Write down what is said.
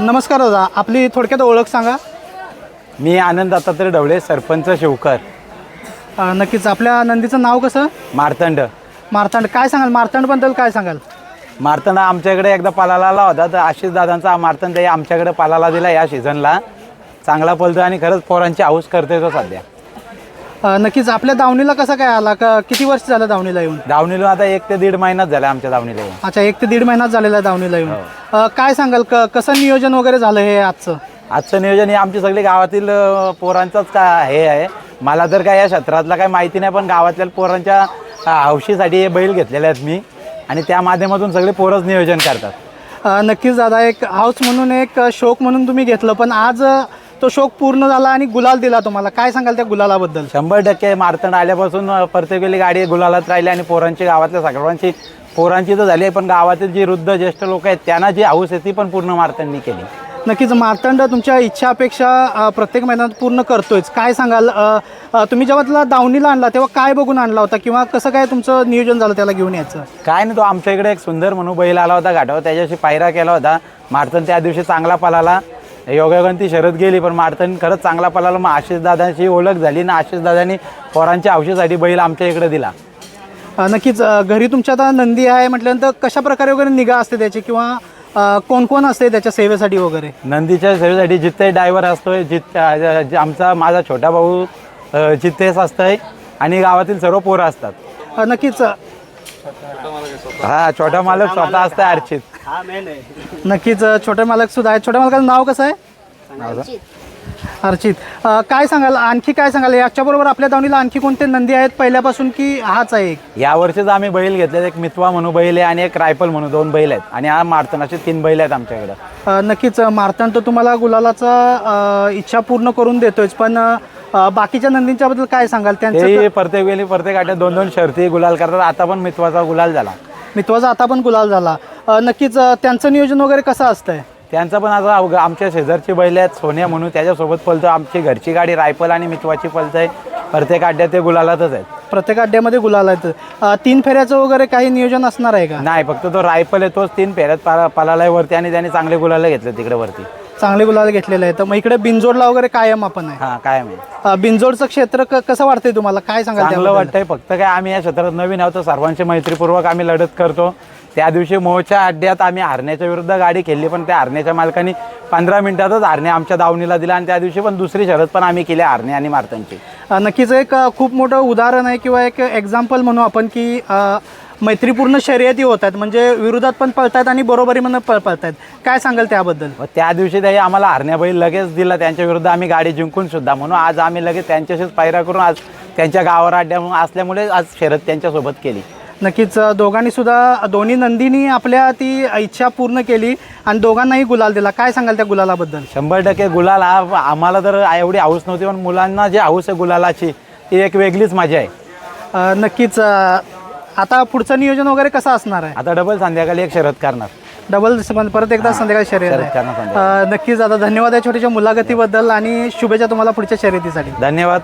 नमस्कार दादा, आपली थोडक्यात ओळख सांगा. मी आनंद दत्तात्रय ढवळे, सरपंच शिवकर. नक्कीच. आपल्या नंदीचं नाव कसं? मार्तंड. मार्तंड. काय सांगाल मार्तंडबद्दल, काय सांगाल? मार्तंड आमच्याकडे एकदा पालाला आला होता, तर आशिष दादांचा मार्तंड हे आमच्याकडे पालाला दिला. या सीझनला चांगला पळतो आणि खरंच पोरांची हाऊस करतोय तो सध्या. नक्कीच. आपल्या दावणीला कसं काय आला? किती वर्ष झालं दावणीला येऊन? दावणीला आता 1 ते 1.5 महिनाच झाला आमच्या दावणीला येऊन. अच्छा, 1 ते 1.5 महिनाच झालेला आहे दावणीला येऊन. काय सांगाल, कसं नियोजन वगैरे झालं हे आजचं नियोजन हे आमची सगळी गावातील पोरांचंच हे आहे. मला तर काय या क्षेत्रातला काही माहिती नाही, पण गावातल्या पोरांच्या हौशीसाठी हे बैल घेतलेले आहेत मी, आणि त्या माध्यमातून सगळे पोरच नियोजन करतात. नक्कीच दादा, एक हाऊस म्हणून, एक शौक म्हणून तुम्ही घेतलं, पण आज तो शौक पूर्ण झाला आणि गुलाल दिला तुम्हाला. काय सांगाल त्या गुलालाबद्दल? 100% मार्तंड आल्यापासून प्रत्येक वेळी गाडी गुलालात राहिली, आणि पोरांची गावातल्या सगळ्यांची पोरांची तर झाली, पण गावातील जी वृद्ध ज्येष्ठ लोक आहेत त्यांना जी हाऊस आहे ती पण पूर्ण मार्तंडनी केली. नक्कीच. मार्तंड तुमच्या इच्छा अपेक्षा प्रत्येक मैदानात पूर्ण करतोयच. काय सांगाल, तुम्ही जेव्हा त्याला दावणीला आणला तेव्हा काय बघून आणला होता, किंवा कसं काय तुमचं नियोजन झालं त्याला घेऊन यायचं? काय नाही, तो आमच्या इकडे एक सुंदर म्हणून बैल आला होता घाटावर, त्याच्याशी पायरा केला होता. मार्तंड त्या दिवशी चांगला पळाला, योगायोगाने ती शरद गेली, पण मार्तंड खरंच चांगला पळाला. मग आशिष दादांची ओळख झाली ना, आशिष दादांनी पोरांच्या हौशीसाठी बैल आमच्या इकडे दिला. नक्कीच. घरी तुमच्या आता नंदी आहे म्हटल्यानंतर कशा प्रकारे वगैरे निगा असते त्याची, किंवा कोण कोण असते त्याच्या सेवेसाठी वगैरे? नंदीच्या सेवेसाठी जित्ते ड्रायव्हर असतोय, माझा छोटा भाऊ जित्तेच असतंय, आणि गावातील सर्व पोरं असतात. नक्कीच. हा, छोटा मालक स्वतः असतंय, अर्चित. नक्कीच. छोटे मालक सुद्धा आहेत. छोट्या मालकाचं नाव कसं आहे? अर्चित. काय सांगाल, आणखी काय सांगाल? याच्याबरोबर आपल्या दावणीला आणखी कोणते नंदी आहेत पहिल्यापासून, की हाच आहे? या वर्षीच आम्ही बैल घेतले, एक मितवा म्हणून बैल आहे आणि एक रायफल म्हणून 2 बैल आहेत, आणि हा मार्तंड, असे 3 बैल आहेत आमच्याकडे. नक्कीच. मार्तंड तर तुम्हाला गुलालाचा इच्छा पूर्ण करून देतोयच, पण बाकीच्या नंदींच्याबद्दल काय सांगाल? त्यांचे प्रत्येक वेळी प्रत्येक आठ्यात 2-2 शर्ती गुलाल करतात. आता पण मितवाचा गुलाल झाला. मितवाचा आता पण गुलाल झाला. नक्कीच. त्यांचं नियोजन वगैरे कसं असतंय? त्यांचं पण आता आमच्या शेजारची बैल आहेत, सोन्या म्हणून, त्याच्यासोबत पळतो. आमची घरची गाडी रायफल आणि मितवाची पळतंय. प्रत्येक अड्ड्यात ते गुलालातच आहेत. प्रत्येक अड्ड्यामध्ये गुलाल आहेत. 3 फेऱ्याचं वगैरे काही नियोजन असणार आहे का? नाही, फक्त तो रायफल आहे, तोच 3 फेऱ्यात पळालाय वरती, आणि त्याने चांगले गुलाल घेतले तिकडे वरती. चांगले गुलाल घेतलेले आहेत. मग इकडे बिनजोडला वगैरे कायम आपण आहे? हां, कायम आहे. बिनजोडचं क्षेत्र कसं वाटतंय तुम्हाला? काय सांगाल? चांगलं वाटतंय. फक्त काय, आम्ही या क्षेत्रात नवीन आहोत, सर्वांची मैत्रीपूर्वक आम्ही लढत करतो. त्या दिवशी मोहच्या अड्ड्यात आम्ही हरण्याच्या विरुद्ध गाडी खेळली, पण त्या हरण्याच्या मालकांनी 15 मिनिटातच हरणे आमच्या दावणीला दिला, आणि त्या दिवशी पण दुसरी शरद पण आम्ही केली हरणे आणि मार्तंडची. नक्कीच. एक खूप मोठं उदाहरण आहे, किंवा एक एक्झाम्पल म्हणू आपण, की मैत्रीपूर्ण शर्यती होत आहेत, म्हणजे विरोधात पण पळतात आणि बरोबरी म्हणून पळतात. काय सांगाल त्याबद्दल? त्या दिवशी त्याही आम्हाला हरण्या बैल लगेच दिला, त्यांच्या विरुद्ध आम्ही गाडी जिंकून सुद्धा, म्हणून आज आम्ही लगेच त्यांच्याशीच पायरा करून आज त्यांच्या गावावर अड्ड्या असल्यामुळे आज शर्यत त्यांच्यासोबत केली. नक्कीच. दोघांनी सुद्धा, दोन्ही नंदीनी आपल्या ती इच्छा पूर्ण केली आणि दोघांनाही गुलाल दिला. काय सांगाल त्या गुलालाबद्दल? 100% गुलाल हा आम्हाला तर एवढी हाऊस नव्हती, पण मुलांना जी हाऊस आहे गुलालाची, ती एक वेगळीच मजा आहे. नक्कीच. आता पुढचं नियोजन वगैरे कसं असणार आहे? आता डबल संध्याकाळी एक शर्यत करणार. डबल परत एकदा संध्याकाळी शर्यत आहे. नक्कीच. आता धन्यवाद या छोट्याशा मुलाखतीबद्दल, आणि शुभेच्छा तुम्हाला पुढच्या शर्यतीसाठी. धन्यवाद.